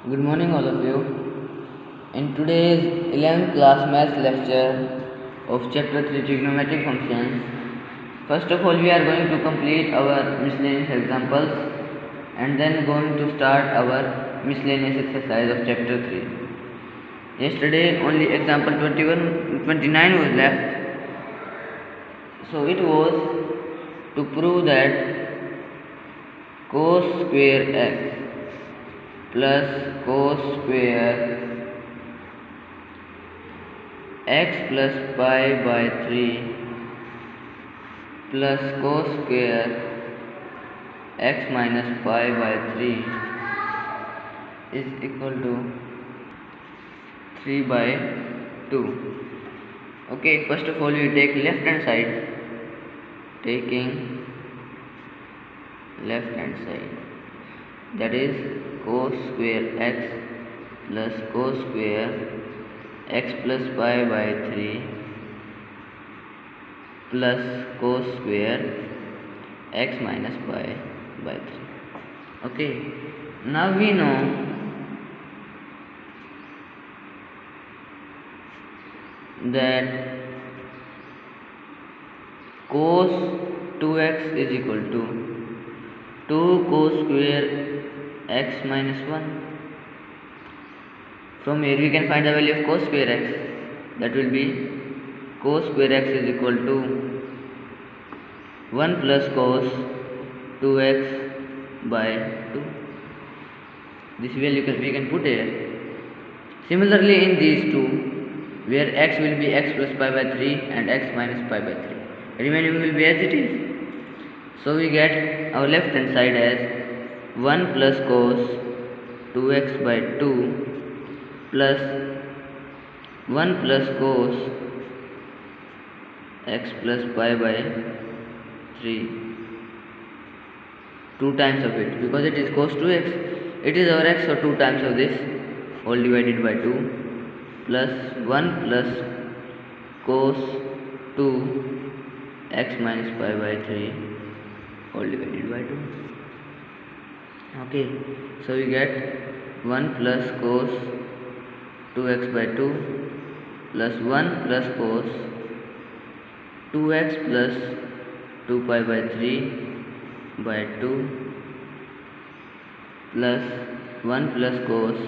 Good morning, all of you. In today's 11th class maths lecture of chapter 3 trigonometric functions, first of all, we are going to complete our miscellaneous examples and then going to start our miscellaneous exercise of chapter 3. Yesterday, only example 29 was left. So, it was to prove that cos square x plus cos square x plus pi by 3 plus cos square x minus pi by 3 is equal to 3 by 2. Okay, first of all we take left hand side. Taking left hand side, that is cos square x plus cos square x plus pi by 3 plus cos square x minus pi by 3. Okay, now we know that cos 2x is equal to 2 cos square x minus 1. From here we can find the value of cos square x. That will be cos square x is equal to 1 plus cos 2x by 2. This value we can put here. Similarly, in these two, where x will be x plus pi by 3 and x minus pi by 3, remaining will be as it is. So we get our left hand side as 1 plus cos 2x by 2 plus 1 plus cos x plus pi by 3, 2 times of it, because it is cos 2x, it is our x, so 2 times of this, all divided by 2, plus 1 plus cos 2 x minus pi by 3, all divided by 2. Okay, so we get 1 plus cos 2x by 2 plus 1 plus cos 2x plus 2 pi by 3 by 2 plus 1 plus cos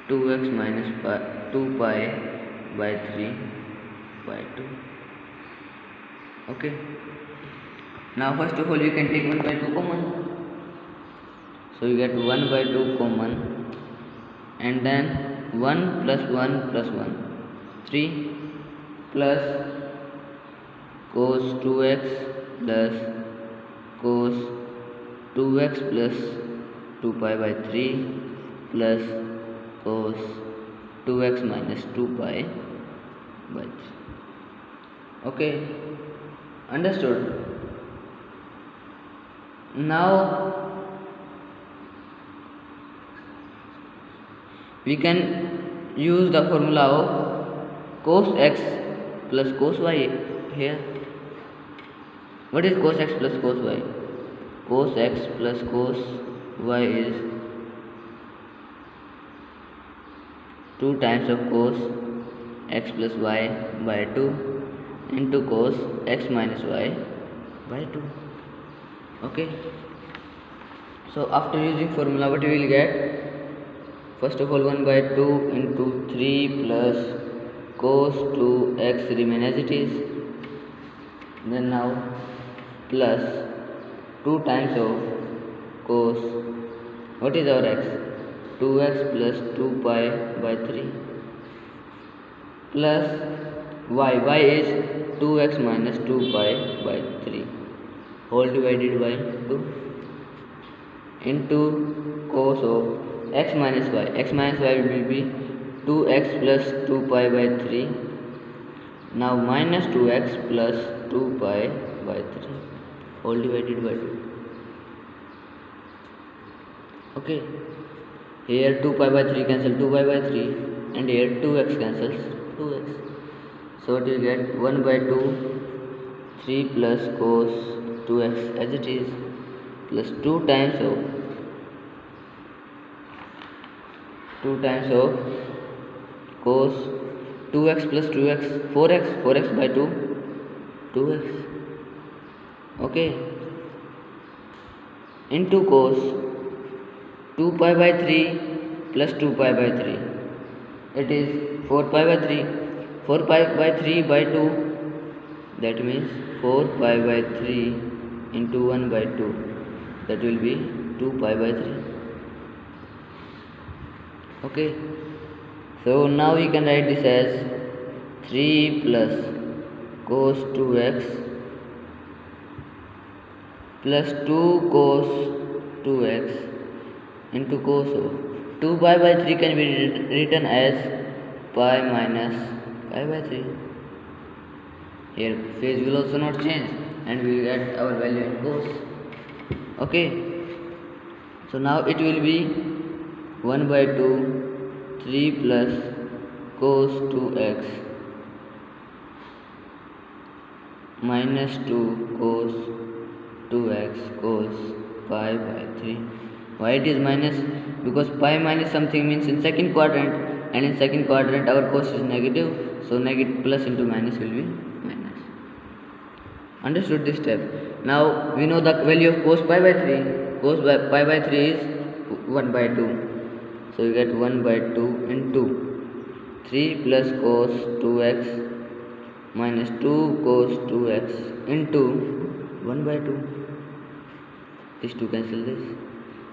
2x minus 2 pi by 3 by 2. Okay, now first of all we can take 1 by 2 common. So we get 1 by 2 common, and then 1 plus 1 plus 1, 3 plus cos 2x plus cos 2x plus 2 pi by 3 plus cos 2x minus 2 pi by 3. Okay, understood. Now we can use the formula of cos x plus cos y here. What is cos x plus cos y? Cos x plus cos y is 2 times of cos x plus y by 2 into cos x minus y by 2. Okay, so after using formula, what we will get? First of all, 1 by 2 into 3 plus cos 2x remain as it is. Then now plus 2 times of cos, what is our x? 2x plus 2 pi by 3 plus y is 2x minus 2 pi by 3, whole divided by 2 into cos of x minus y. X minus y will be 2x plus 2 pi by 3. Now minus 2x plus 2 pi by 3, whole divided by 2. Okay, here 2 pi by 3 cancel 2 pi by 3, and here 2x cancels 2x. So what you get? 1 by 2, 3 plus cos 2x as it is, plus 2 times of 2 times of cos 2x plus 2x 4x by 2 2x, okay, into cos 2 pi by 3 plus 2 pi by 3, it is 4 pi by 3, 4 pi by 3 by 2, that means 4 pi by 3 into 1 by 2, that will be 2 pi by 3, okay. So now we can write this as 3 plus cos 2x plus 2 cos 2x into cos of 2 pi by 3 can be written as pi minus pi by 3. Here phase will also not change and we will get our value in cos, okay. So now it will be 1 by 2 3 plus cos 2x minus 2 cos 2x cos pi by 3. Why it is minus? Because pi minus something means in second quadrant, and in second quadrant our cos is negative, so negative plus into minus will be minus. Understood this step? Now we know the value of cos pi by 3. Cos pi by 3 is 1 by 2. So you get 1 by 2 into 3 plus cos 2x minus 2 cos 2x into 1 by 2. These two cancel this.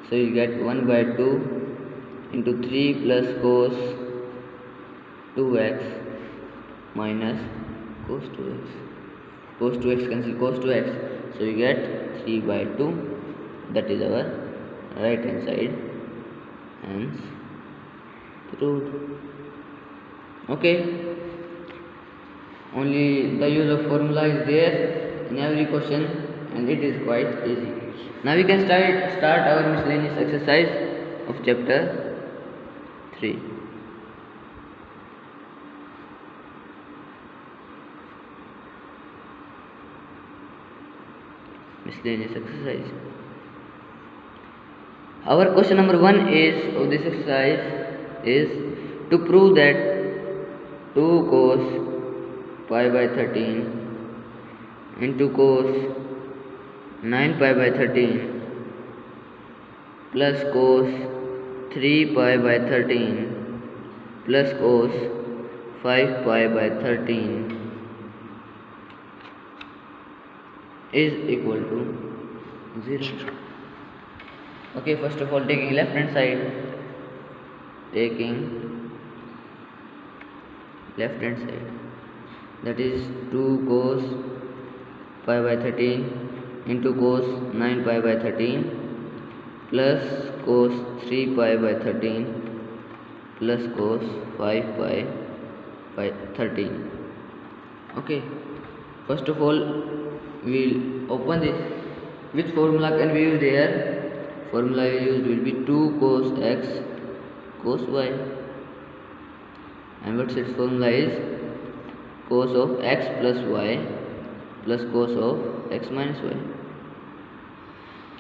So you get 1 by 2 into 3 plus cos 2x minus cos 2x. Cos 2x cancel cos 2x. So you get 3 by 2. That is our right hand side. Hence proved. Okay. Only the use of formula is there in every question and it is quite easy. Now we can start our miscellaneous exercise of chapter 3. Miscellaneous exercise. Our question number 1 is of this exercise is to prove that 2 cos pi by 13 into cos 9 pi by 13 plus cos 3 pi by 13 plus cos 5 pi by 13 is equal to 0. Okay, first of all taking left hand side, that is 2 cos pi by 13 into cos 9 pi by 13 plus cos 3 pi by 13 plus cos 5 pi by 13. Okay, first of all we will open this. Which formula can we use there? Formula we used will be 2 cos x cos y, and what's its formula is cos of x plus y plus cos of x minus y.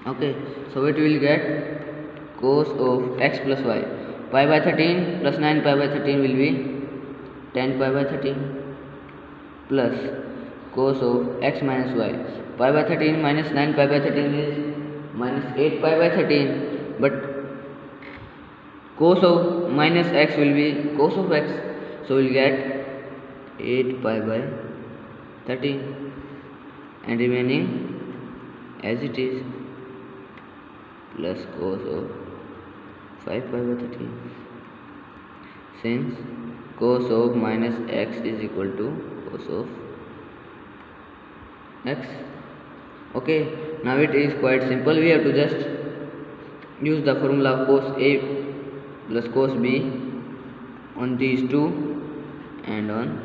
Okay, so what we will get? Cos of x plus y, pi by 13 plus 9 pi by 13 will be 10 pi by 13 plus cos of x minus y, pi by 13 minus 9 pi by 13 is minus 8 pi by 13, but cos of minus x will be cos of x, so we will get 8 pi by 13 and remaining as it is plus cos of 5 pi by 13, since cos of minus x is equal to cos of x. Okay, now it is quite simple. We have to just use the formula of cos a plus cos b on these two and on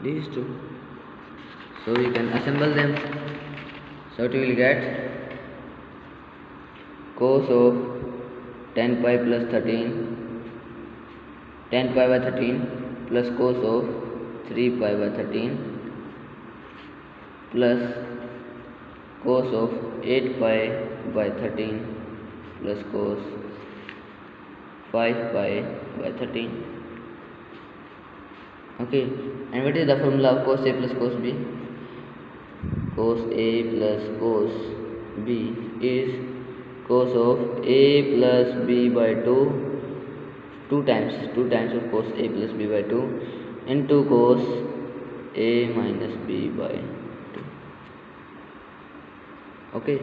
these two, so we can assemble them. So we will get cos of 10 pi plus 13 10 pi by 13 plus cos of 3 pi by 13 plus cos of 8 pi by 13 plus cos 5 pi by 13. Okay, and what is the formula of cos A plus cos B? Cos A plus cos B is cos of A plus B by 2, 2 times of cos A plus B by 2 into cos A minus B by 2. Okay,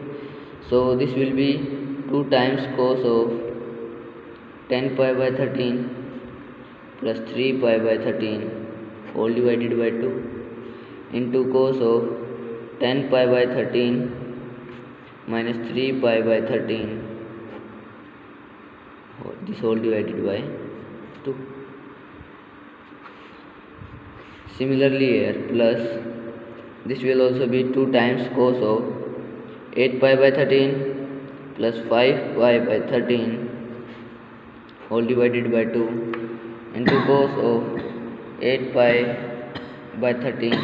so this will be 2 times cos of 10 pi by 13 plus 3 pi by 13 all divided by 2 into cos of 10 pi by 13 minus 3 pi by 13, this whole divided by 2. Similarly here, plus this will also be 2 times cos of 8 pi by 13 plus 5 pi by 13 whole divided by 2 into cos of 8 pi by 13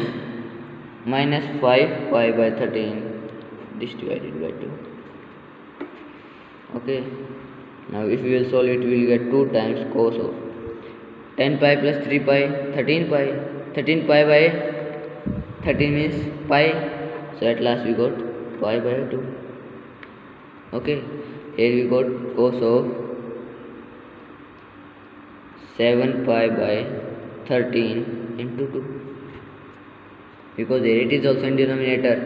minus 5 pi by 13, this divided by 2. Okay, now if we will solve it, we will get 2 times cos of 10 pi plus 3 pi, 13 pi by 13 means pi, so at last we got pi by 2. Okay, here we got cos of 7 pi by 13 into 2, because here it is also in denominator,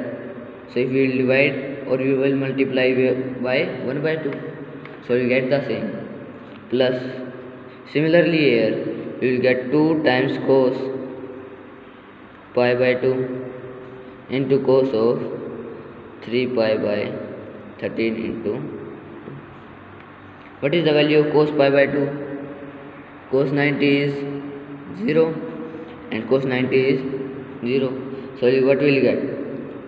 so if we will divide or we will multiply by 1 by 2, so we get the same. Plus similarly here we will get 2 times cos pi by 2 into cos of 3 pi by 13 into 2. What is the value of cos pi by 2? Cos 90 is 0 and cos 90 is 0. So what will you get?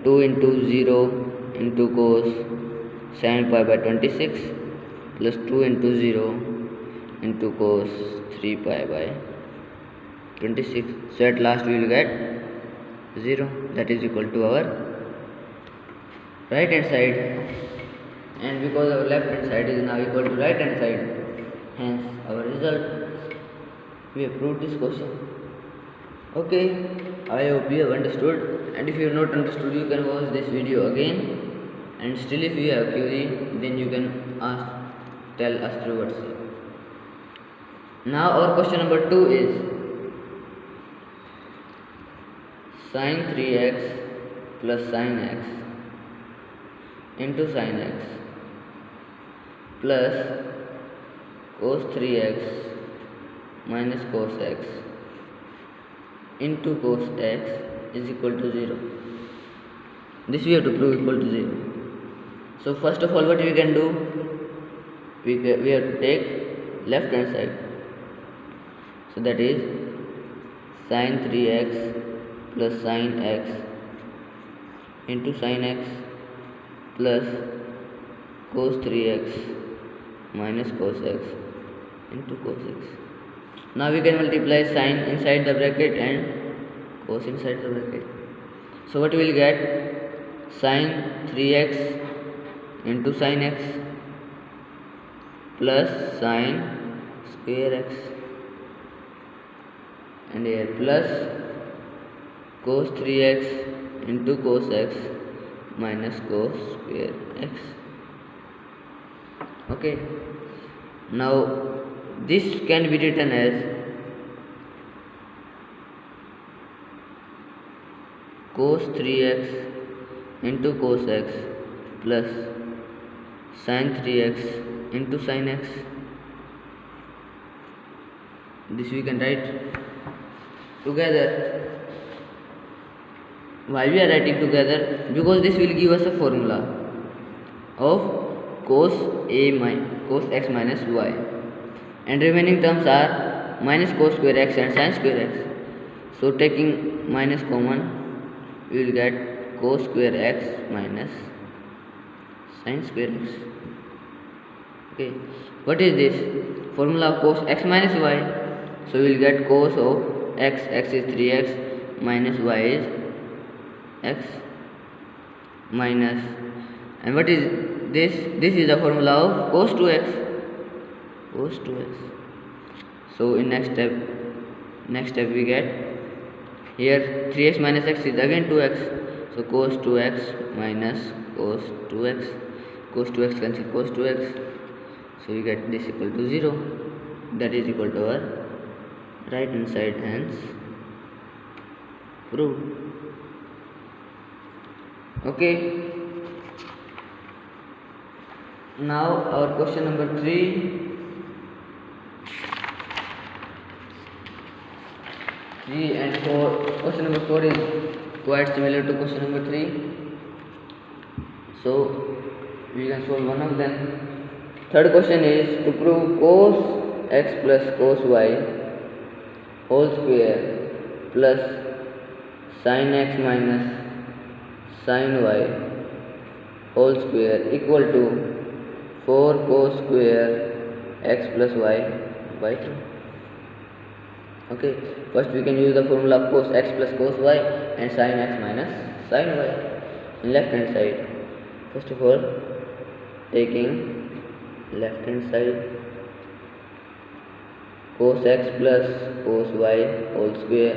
2 into 0 into cos 7 pi by 26 plus 2 into 0 into cos 3 pi by 26. So at last we will get 0, that is equal to our right hand side, and because our left hand side is now equal to right hand side, hence our result. We have proved this question. Okay, I hope you have understood, and if you have not understood, you can watch this video again, and still if you have query, then you can tell us through WhatsApp. Now our question number 2 is sin 3x plus sin x into sin x plus cos 3x minus cos x into cos x is equal to 0. This we have to prove equal to 0. So first of all, what we can do, we have to take left hand side, so that is sin 3x plus sin x into sin x plus cos 3x minus cos x into cos x. Now we can multiply sin inside the bracket and cos inside the bracket. So what we will get? Sin 3x into sin x plus sin square x, and here plus cos 3x into cos x minus cos square x. Okay, now this can be written as cos 3x into cos x plus sin 3x into sin x. This we can write together. Why we are writing together? Because this will give us a formula of cos x minus y, and remaining terms are minus cos square x and sin square x. So taking minus common, we will get cos square x minus sin square x. Okay, what is this? Formula of cos x minus y. So we will get cos of x is 3x minus y is x minus, and what is this? This is the formula of cos 2x. cos 2x. So in next step we get here 3x minus x is again 2x, so cos 2x minus cos 2x, cos 2x cancel cos 2x, so we get this equal to 0, that is equal to our right hand side, hence proved. Okay, now our question number 3 and 4. Question number 4 is quite similar to question number 3, so we can solve one of them. Third question is to prove cos x plus cos y whole square plus sin x minus sin y whole square equal to 4 cos square x plus y by 2. Okay, first we can use the formula of cos x plus cos y and sin x minus sin y in left hand side. First of all, taking left hand side, cos x plus cos y whole square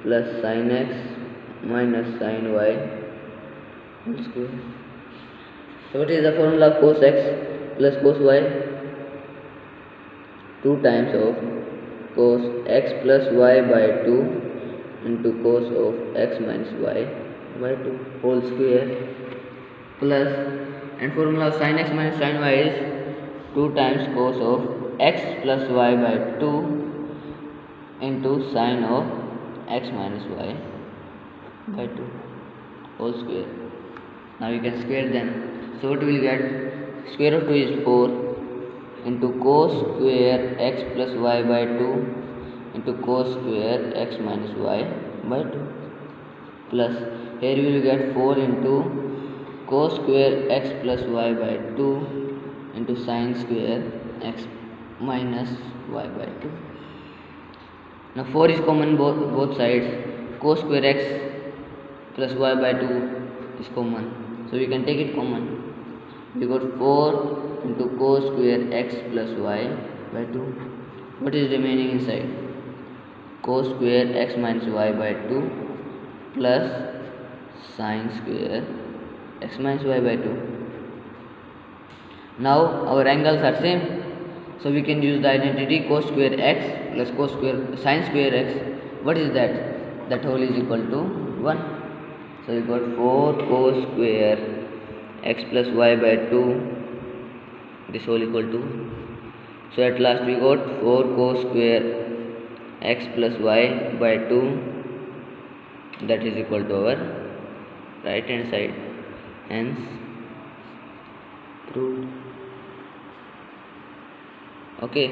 plus sin x minus sin y whole square. So what is the formula of cos x plus cos y? 2 times of cos x plus y by 2 into cos of x minus y by 2 whole square plus, and formula of sin x minus sin y is 2 times cos of x plus y by 2 into sin of x minus y by 2 whole square. Now you can square them. So what we will get? Square of 2 is 4 into cos square x plus y by 2 into cos square x minus y by 2 plus, here we will get 4 into cos square x plus y by 2 into sin square x minus y by 2. Now 4 is common both sides. Cos square x plus y by 2 is common, so we can take it common. We got 4 into cos square x plus y by 2. What is remaining inside? Cos square x minus y by 2 plus sin square x minus y by 2. Now our angles are same, so we can use the identity cos square x plus cos square sin square x. What is that? That whole is equal to 1. So we got 4 cos square x plus y by 2, this whole equal to, so at last we got 4 cos square x plus y by 2, that is equal to our right hand side, hence proved. Okay,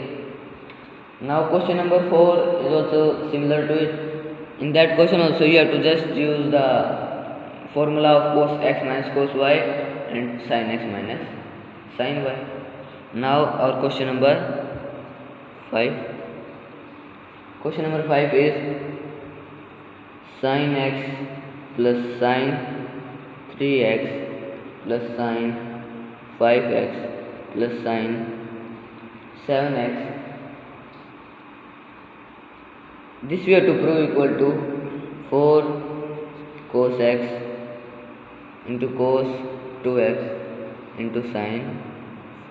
now question number 4 is also similar to it. In that question also you have to just use the formula of cos x minus cos y and sin x minus sin y. Now our question number 5. Question number 5 is sin x plus sin 3x plus sin 5x plus sin 7x. This we have to prove equal to 4 cos x into cos 2x into sin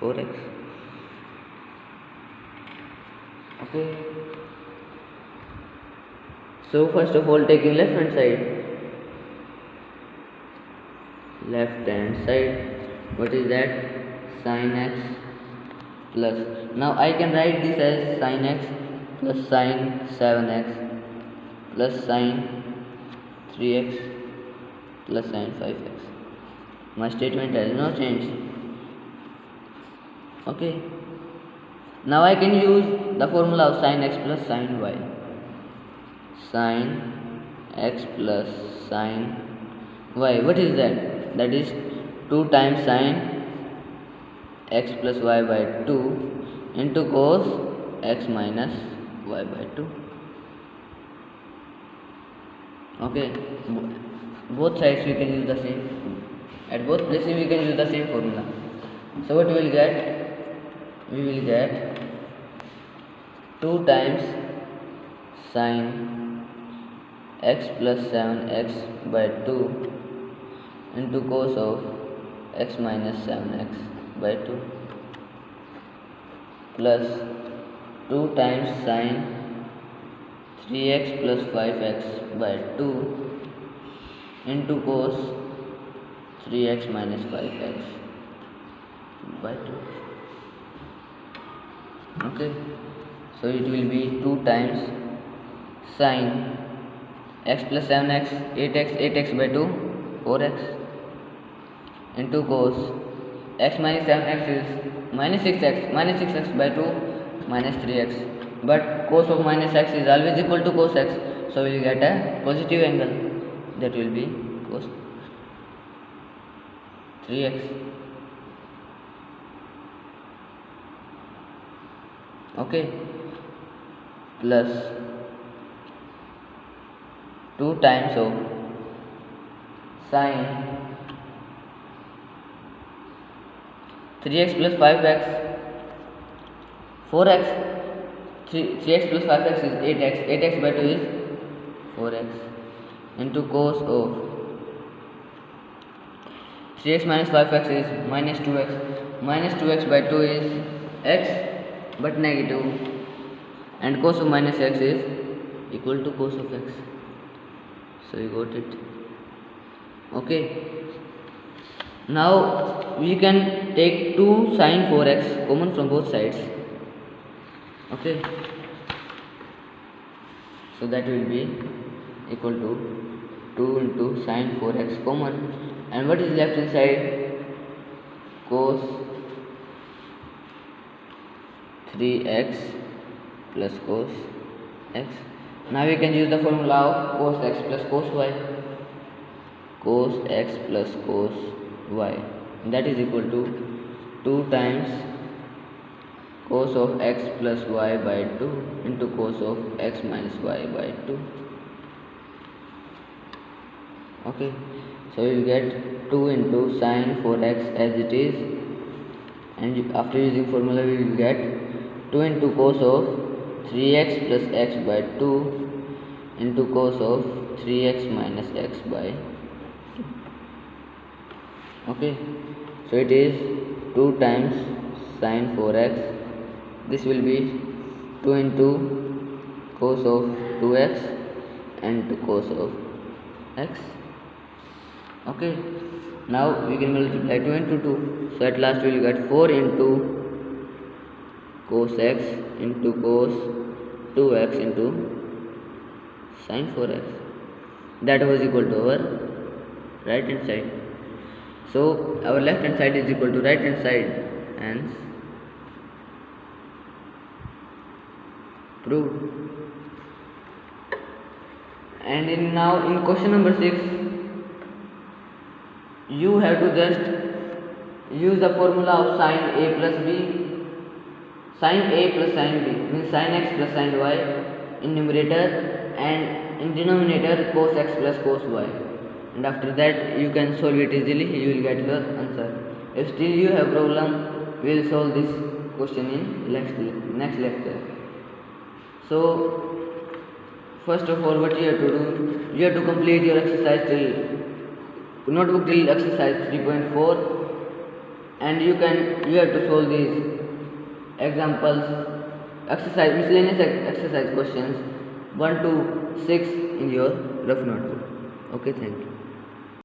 4x. Okay, so first of all, taking left hand side, what is that? Sin x plus, now I can write this as sin x plus sin 7x plus sin 3x plus sin 5x. My statement has no change. Okay, now I can use the formula of sin x plus sin y. Sin x plus sin y, what is that? That is 2 times sin x plus y by 2 into cos x minus y by 2. Okay, both sides we can use the same, at both places we can use the same formula. So what we will get? We will get 2 times sin x plus 7x by 2 into cos of x minus 7x by 2 plus 2 times sin 3x plus 5x by 2 into cos 3x minus 5x by 2. Okay, so it will be 2 times sin x plus 7x 8x by 2 4x into cos x minus 7x is minus 6x by 2 minus 3x, but cos of minus x is always equal to cos x, so we will get a positive angle, that will be cos 3x. Okay, plus 2 times of sin 3x plus 5x 4x 3x plus 5x is 8x by 2 is 4x into cos of 3x minus 5x is minus 2x by 2 is x but negative, and cos of minus x is equal to cos of x, so you got it. Okay, now we can take 2 sin 4x common from both sides. Okay, so that will be equal to 2 into sin 4x common, and what is left inside? Cos 3x plus cos x. Now we can use the formula of cos x plus cos y. Cos x plus cos y, that is equal to 2 times cos of x plus y by 2 into cos of x minus y by 2. Okay, so you will get 2 into sin 4x as it is, and after using formula we will get 2 into cos of 3x plus x by 2 into cos of 3x minus x by 2. Okay, so it is 2 times sin 4x, this will be 2 into cos of 2x and cos of x. Okay, now we can multiply 2 into 2, so at last we will get 4 into cos x into cos 2x into sin 4x, that was equal to our right hand side. So our left hand side is equal to right hand side, hence proved. And now in question number 6, you have to just use the formula of sin a plus b. Sin a plus sin b means sin x plus sin y in numerator, and in denominator cos x plus cos y, and after that you can solve it easily, you will get your answer. If still you have problem, we will solve this question in next lecture. So first of all, what you have to do, you have to complete your exercise till notebook till exercise 3.4, and you have to solve these examples, exercise miscellaneous exercise questions 1 to 6 in your rough notebook. Okay, thank you.